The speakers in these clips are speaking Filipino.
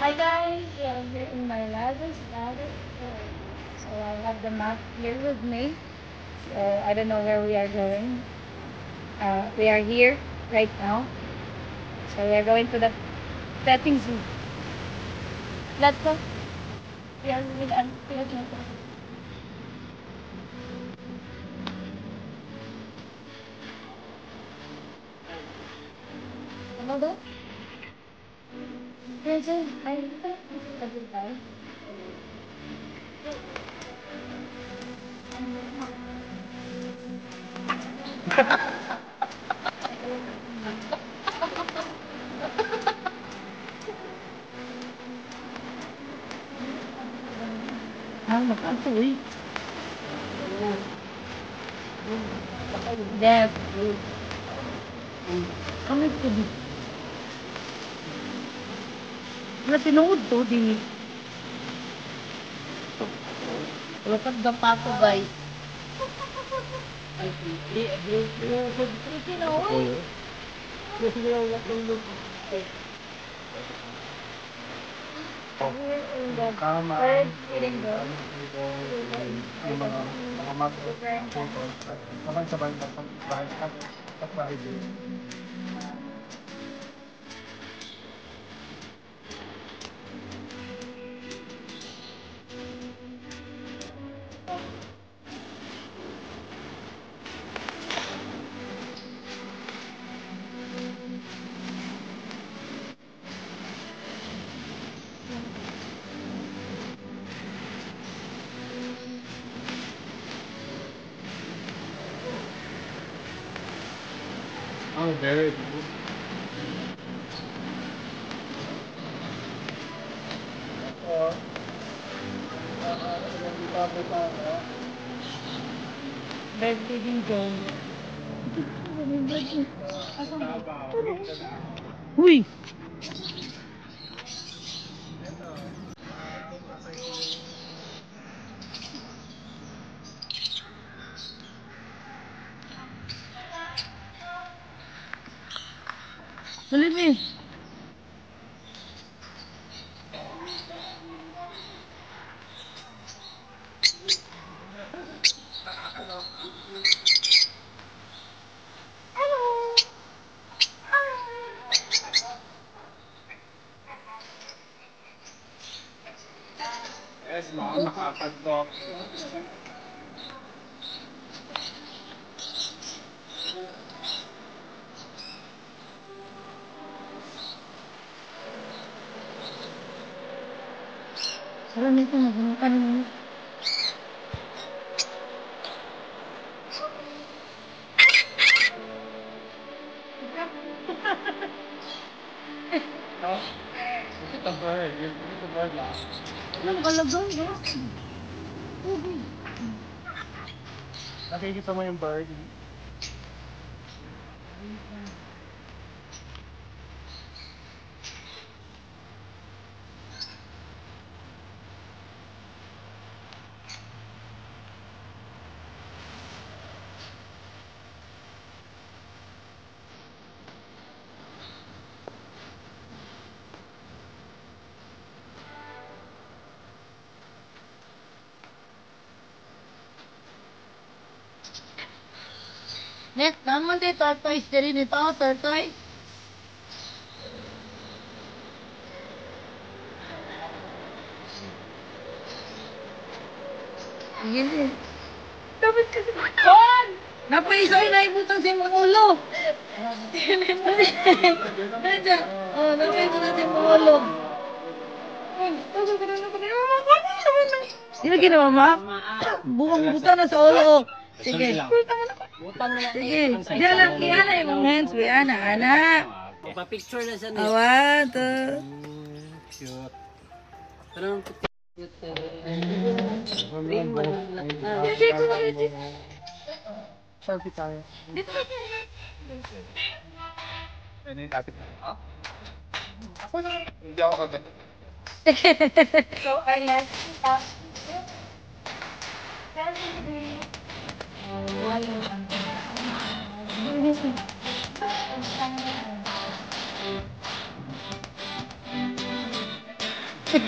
Hi guys, we are here in my ladder. So I have the map here with me. So I don't know where we are going. We are here right now. So we are going to the petting zoo. Let's go. We are with Auntie. Ano ba? Present. Ay, tayo. Ah, makatuloy. Dad. Kami po di. Wala tinuod to di. Wala ka dapa ko guys. Oh, very good. Breastfeeding zone. Uy! Malimi! Yes, ma'am, nakakadok. Sarang nito, nagmakan mo. No? Look at the bird. Look at the bird laugh. Ano nakalagaw, no? Uy! Nakikita mo yung bird? Net, naman tayo tortoise din ito, tortoise. Sige. Dapat kasi kon! Napaisaw na ibutang si Mangulo. Nandiyan. Oh, napaisaw na si Mangulo. Sino ginawa, ma? Buang buta na sa ulo. Sige. Sige. Diyan lang, iana yung hands. Ana, ana. Pa-picture na siya niya. Awan, to. Cute. Parang Selfie tayo. Dito. Ano yung lapit na? Ha? Ako na. Hindi ako kagad. So, ayan. Buk,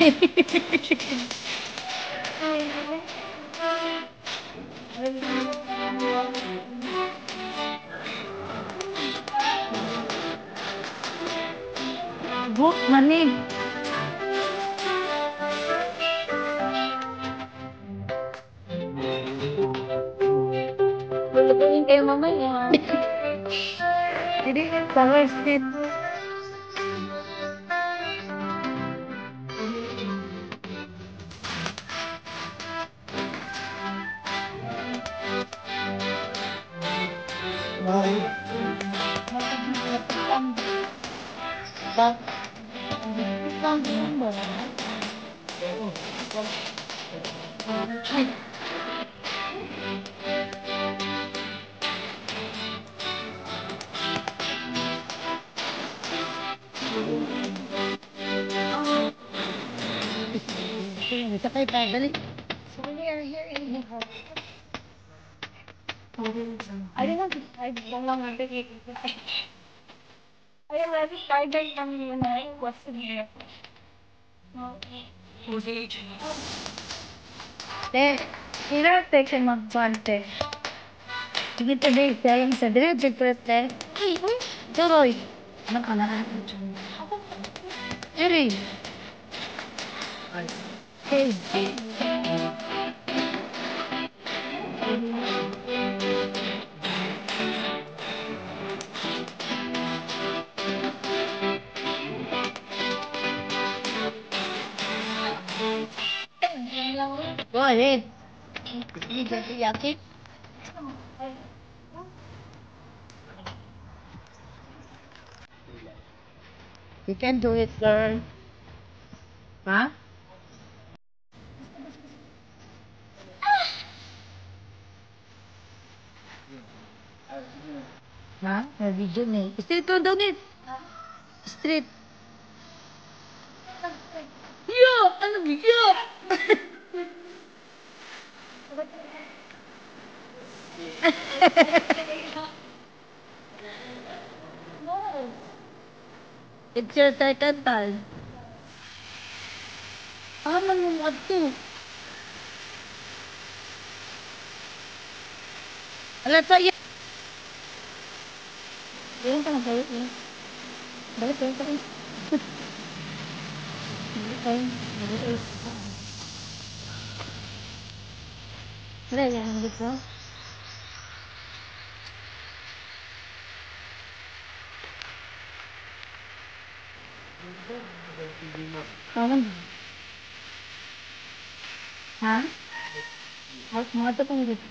manig. Bulubungin kayo mamaya. Jadi, sama street. Sakay tayo, dali. So we are here in the house. I don't know. I don't know how to eat. I already started from when I was in here. Te, mira, te que magpante. Sige, tabi, kaya yung sa dire, te. Hey, Doroy. Ano ka na? Eri. Hey. Go ahead. Yaki. You can do it, girl. Ha? Ha? Video ni. Street to daw ni. Street. Yo, ano video? It's your second time. Ano mo what to? Alam sa iya. Yan ka na kayo. Balik kayo ka rin. Balik kayo. Balik kayo. Wala yan. Dito. Kawan. Ha? Mga ito pang dito.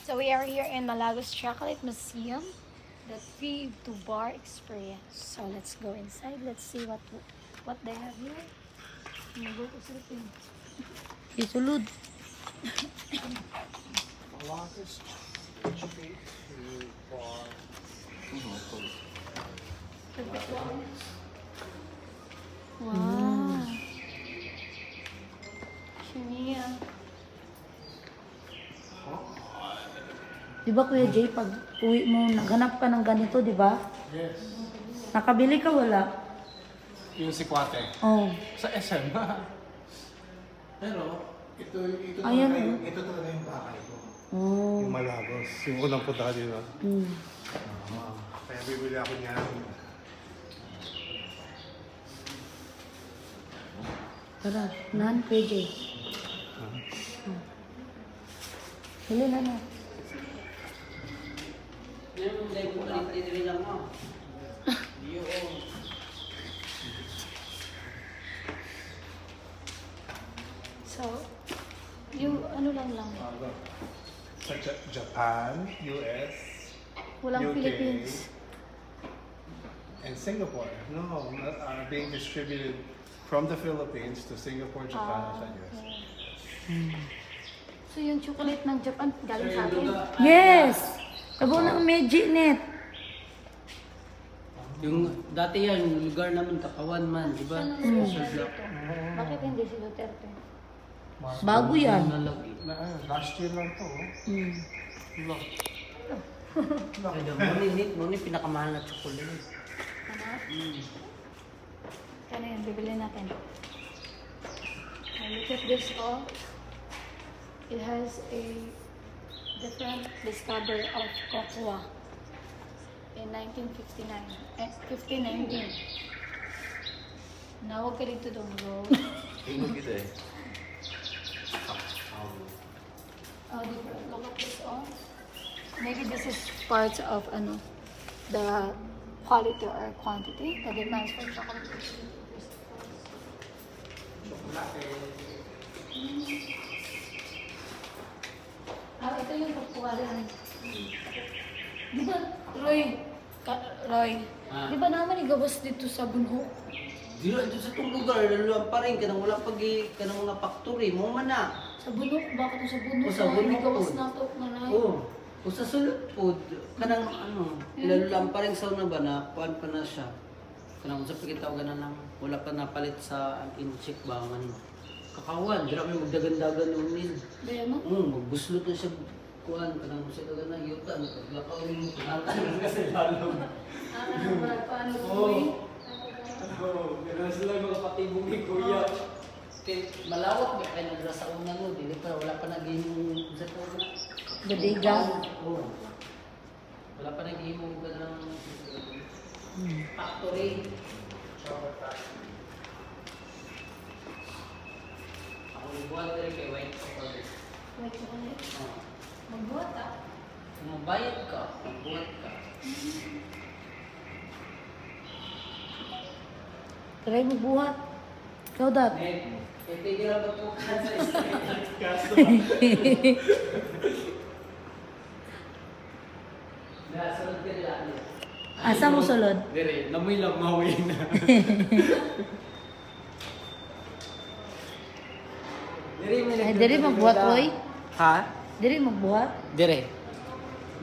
So we are here in Malagos Chocolate Museum, the Tree to Bar experience. So let's go inside. Let's see what they have here. Go to sleeping. Isulod. Malagos Tree to Bar. Wow. Shania. Di ba Kuya Jay, pag uwi mo, naghanap ka ng ganito, di ba? Yes. Nakabili ka, wala? Yung si Kwate. Oh. Sa SM. Pero, Ayan, ito talaga yung bahay ko. Oh. Yung Malagos. Yung unang punta dito. Mm. Kaya bibili ako niyan. Tara, nan, PJ. Hili na na. So, yung ano lang. Sa Japan, US, Walang UK, Philippines. and Singapore. No, are being distributed from the Philippines to Singapore, Japan, and US. So, yung chocolate ng Japan, galing sa atin? Yes! Abo ng Magic Net. Yung dati yan, yung lugar naman, Kakawan man, di ba? Special block. Bakit hindi si Duterte? Bago yan. Last year lang to. Muni pinakamahal na chocolate. Ano? Kano yun? Bibili natin. Now, look at this all. It has a different discovery of cocoa in 1959. 1519. Nawag ka dito dong bro. Oh, different. Look at this all. Maybe this is part of the quality or quantity, the demands for chocolate. Ito yung pagpuwalan. Di ba, Roy, di ba naman igabos dito sa Bunho? Di ba, sa itong lugar, laluan pa rin, kanang wala kanang mga factory, mo man na. Sa Bunho? Bakit sa Bunho? O, sa Bunho Igawas po. na ito, manay. Oo. O sa sulod po, kanang laluan pa rin sa una ba na, kuhan pa na siya. Kanang sa pagkitaw ganan lang, wala pa napalit sa in-check ba, Kakawan, di kami magdagan-dagan yung nil. Di mo? Magbuslot na siya, kuhan, kanang sa dagan na, yuta, naglakaw yung pinakalan kasi lalong. Paano ko Oo, gano'n sila mga patibong ni Kuya. Malawak ba kayo nagdra sa una no? Dili pa, wala pa naging sa ito. Badiga. Oo. Wala pa naging ka ng factory. Ako nagbuhat rin kay White Chocolate. White chocolate? Oo. Magbuhat ah. Kung mabayad ka, magbuhat ka. Try mo buhat. Ikaw dat. Tigil ang pagpukan sa street gas. Nasunod ka nila. Asa mo sulod? Dire, namoy lang mawin na. Ay, diri magbuhat, Roy. Ha? Diri magbuhat. Dire.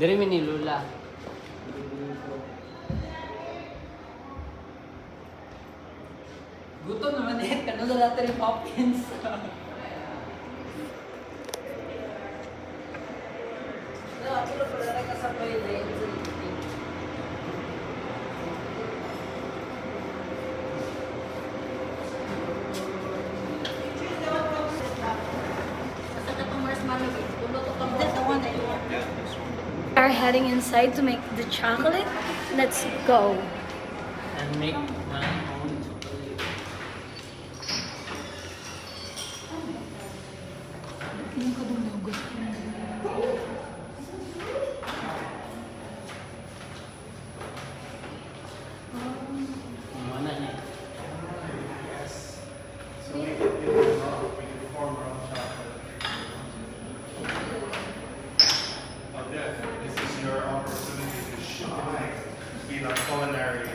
Dire mi ni Lula. Gutom naman eh. Kano na natin yung Poppins. Ako na pala nakasabay na yun sa YouTube. We are heading inside to make the chocolate. Let's go. And make my own chocolate. Yung kadumugot. Mana niya? So we perform our own chocolate. This is your opportunity to shine, be our culinary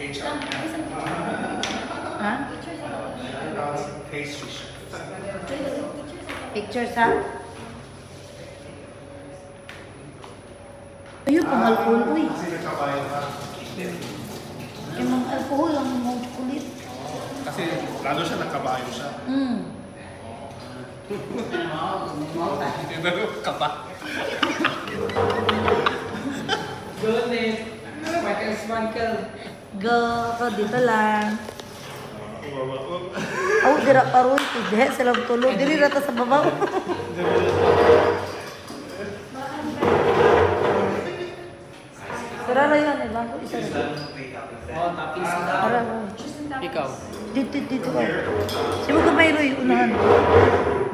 HR. Ha? Pastry chef. Pictures ha? Ayun, pang alcohol, uy. Kasi nagkabayan ka. Yung mga alcohol ang mga kulit. Kasi lalo siya nagkabayo siya. Diba kaba? Good eh. Michael Smankel. Go, ko dito lang. Oh, dira karoon. Hindi, silang tulog. Diri rata sa babaw. Tara na yun, ibang ko isa rin. Oh, tapis sila. Tara. Ikaw. Dito ka. Sino ka may Roy? Unahan.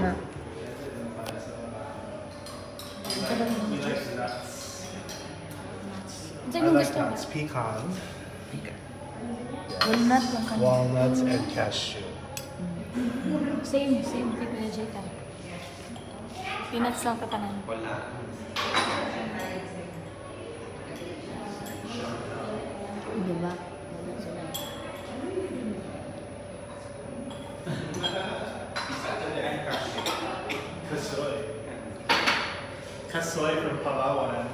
Na. Saan yung gusto mo? Nuts, pecan, Walnut lang ka. walnuts, and cashew. Same kay Kuya Jay ka. Peanuts lang ka tanan. Diba? Kasoy. Kasoy from Palawan.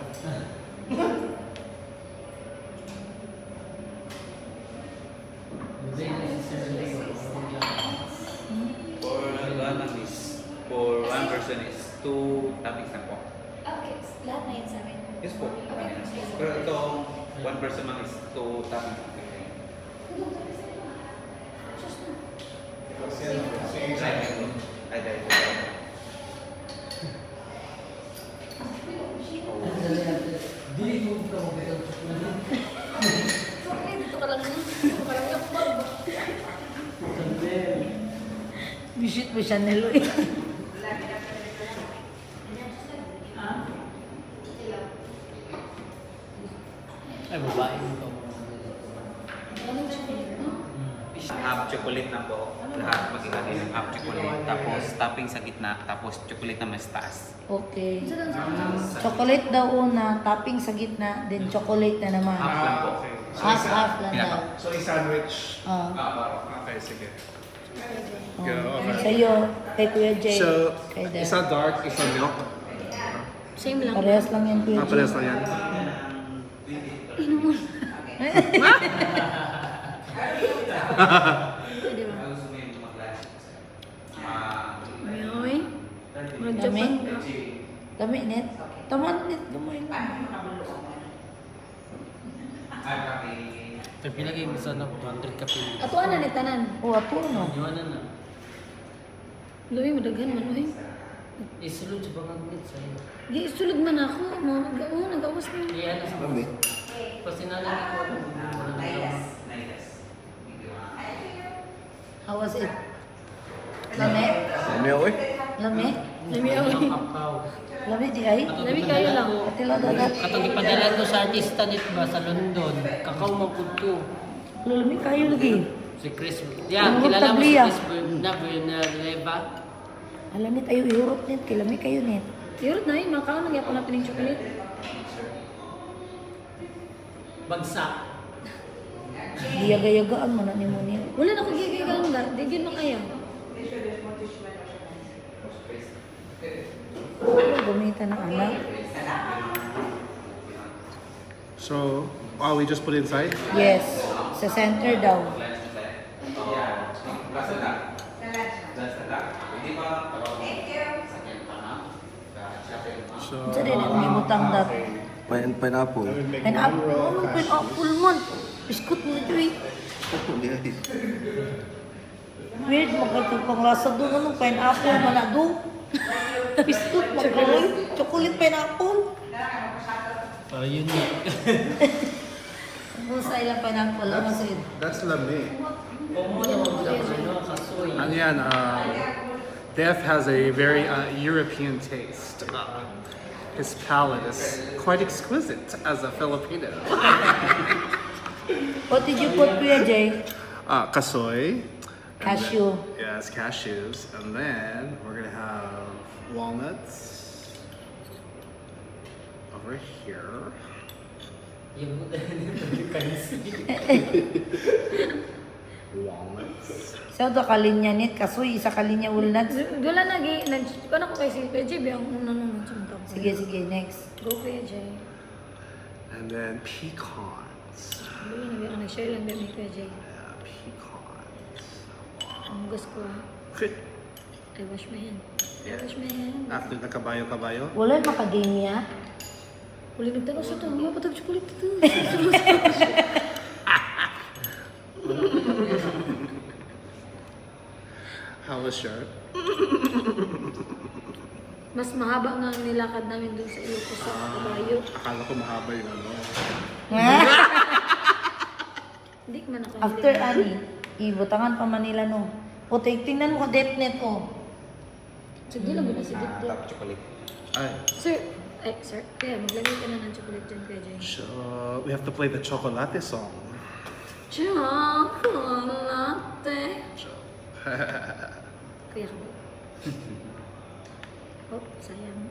For one person is 2 toppings na po. Okay, lahat na yun sa amin. Yes po. Pero ito, one person lang is 2 toppings. Ay, dahil po. Dito ka lang. Visit mo siya ni Roy. Ay, babae mo ka. Half chocolate na po. Lahat mag-ihati ng half chocolate. Tapos topping sa gitna. Tapos chocolate na mas taas. Okay. Chocolate daw una, topping sa gitna, then chocolate na naman. Half lang po. Half lang Yeah. daw. So, i-sandwich. Okay, sige. Go. Sa'yo, kay Kuya Jay, So, kay Dan. isa dark, isa milk. Same lang. Parehas lang yan, Kuya Jay. Parehas lang yan. Pwede ba? May Dami? Dami, net? Tama, net. Gamay na. Pero pilagay mo sa 200 ka pili. Ato ana ni tanan. O, apo, no? Iwanan na. Luwi mo daghan man uy. Isulod sa pangangkit sa'yo. Di sulod man ako. Nagawas na. Iyan na sa mga. Pasinalan ko ako. How was it? Lami? Lami, oy. Lami? Lami ako. Lami di ay? Lami kayo lang. Atila dagat. Katong ipadala ko sa artista nito ba sa London. Kakao magpunto. Lami kayo lagi. Si Chris. Yeah, Ano kilala mo si tablia? Chris Bernaleva. Alam nit, ayo ihurot nit. Kilami kayo nit. Yurot na yun. Makaon nagyapon na pining chocolate. Bagsak. Diyaga-yagaan mo na ni mo nit. Wala na ko gigigan da. Di yun makaya. Gamitan ng anak. So, we just put it inside? Yes. Sa center daw. So, Sa din, may butang dat. Pineapple. Pineapple. Oh, pineapple man. Biskut mo ito eh. Weird, magkatupang lasa doon. Anong pineapple man na doon? Biskut, magkaloy. Chocolate pineapple. Yun nga. Ano sa ilang pineapple? Ano sa ito? that's lami. Kumo na mo sa kasoy. And yan, Def has a very European taste. His palate is quite exquisite as a Filipino. What did you put, Kuya Jay? Kasoy. Cashew. Yes, cashews. And then we're gonna have walnuts over here. Yung buta nito kansi. Walnuts. Sa ito kalinya nit, kasoy, isa kalinya walnuts. Wala na gi. Ano ko kay si Kuya Jay. Ang unang sumunta ko. Sige, sige, next. Go Kuya Jay. And then pecans. Wala na nag-share lang din ni Kuya Jay. Yeah, pecans. Ang gusto ko. I wash my hand. I wash my hand. After the kabayo-kabayo. Wala makagame niya. Uli nagtanong sa ito. Mga patag chocolate ito. How was your? Mas mahaba nga ang nilakad namin dun sa Ilocos sa kabayo. Akala ko mahaba yung ano. Hindi man ako After Ani. Ibutangan pa Manila no. O tingnan mo ka DepNet oh. Sige lang ba si Dip? Top chocolate. Ay. Sir, kaya maglagay ka na ng chocolate dyan kaya dyan. So, we have to play the chocolate song. Chocolate. Kaya ka ba? Oh, sayang.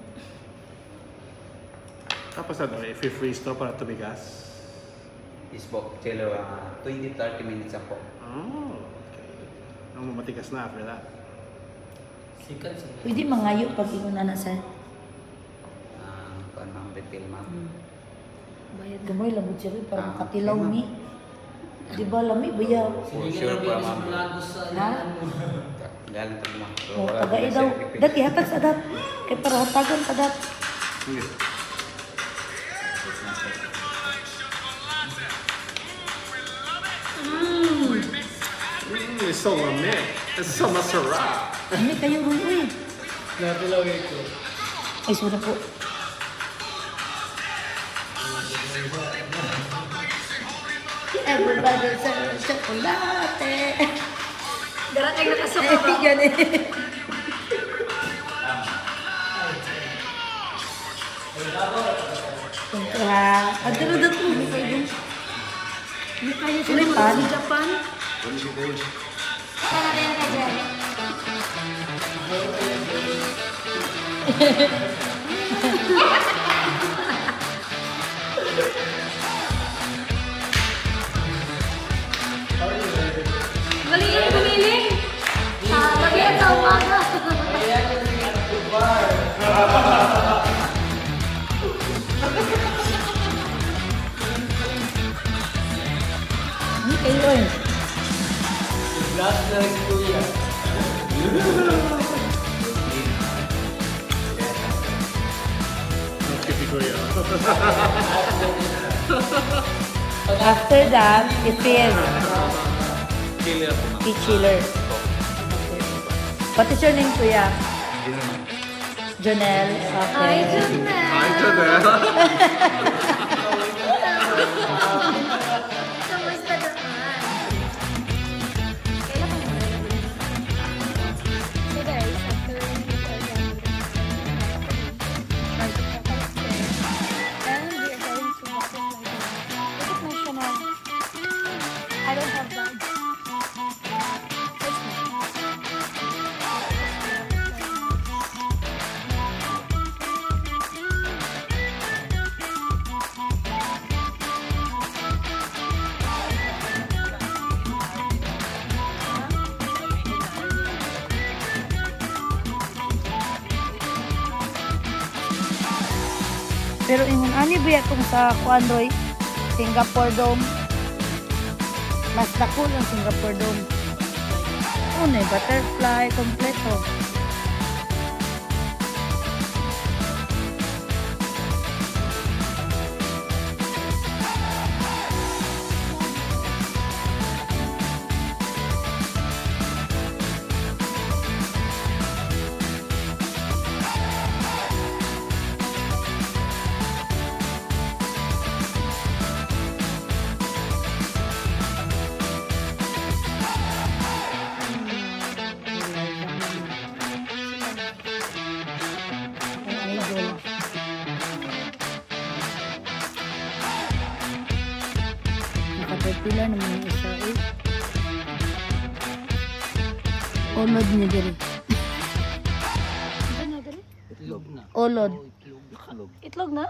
Tapos ano, if you freeze to para tumigas. Isbok, chelo, 20-30 minutes ako. Oh, okay. Ang matigas na after that. Sikat sa Pwede mangayo pag inuna na sa Kuan mang refill ma'am. Bayad na. gamay lang siya para makatilaw mi. Di ba lami baya? For sure pa ma'am. Ha? Galing pa ma'am. So, O wala tagay pa daw. siya refill. Dati hatag sa dat. Kay para hatagan sa dat. Sige. It's so lamig. It's so masarap. Ano kayo ron uy? Natilaw ito. Ay sura po. Everybody serves chocolate. Darat ay nakasama ba? Ganun. Adro daw po. Hindi kaya siya Ulit, naman paano? sa Japan. Gumiling! Gabi at sa umaga. Ano kayo ron? Last na si Kuya. After that, i-fill. Chiller po ma'am. I-chiller. What is your name, Kuya? Jonel. Okay. Ay, Janelle! Ay, Janelle. Kamusta naman? Kailan ka mag-graduate? So guys, after we are done with this, and we are going to walk in my room. Look at my Chanel. I don't have bags. It's me. Pero ingon ani biya kung sa Kuandroy, Singapore Dome. Mas dako ang Singapore Dome. Unay butterfly kompleto. Ang idol. Nakapipila naman yung isa eh. Olod niya diri. Ano na dali? Itlog na. Olod. Itlog na?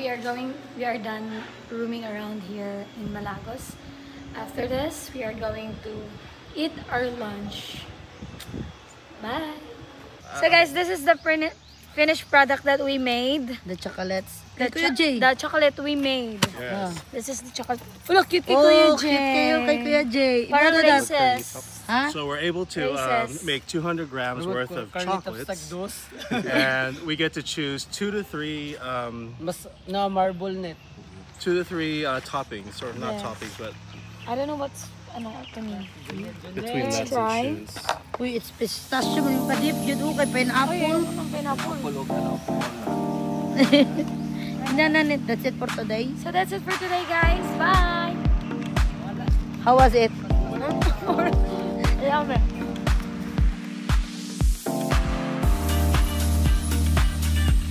we are done roaming around here in Malagos. After this, we are going to eat our lunch. Bye. So guys, this is the finished product that we made. The chocolates. The, Kuya Jay. the chocolate we made. Yes. This is the chocolate. Oh, look, cute kay Kuya Oh, Jay. cute kayo kay Kuya Jay. Para Ano daw? princess. Ha? So we're able to Races. make 200 grams worth of chocolates, and we get to choose 2 to 3 Mas na marble net. 2 to 3 toppings, or not Yes. toppings, but I don't know what's to me. between Let's that try. we choose. Uy, it's pistachio. May kadip yun. Oh, kay pineapple. Ang pineapple. That's it for today. So that's it for today, guys. Bye. How was it?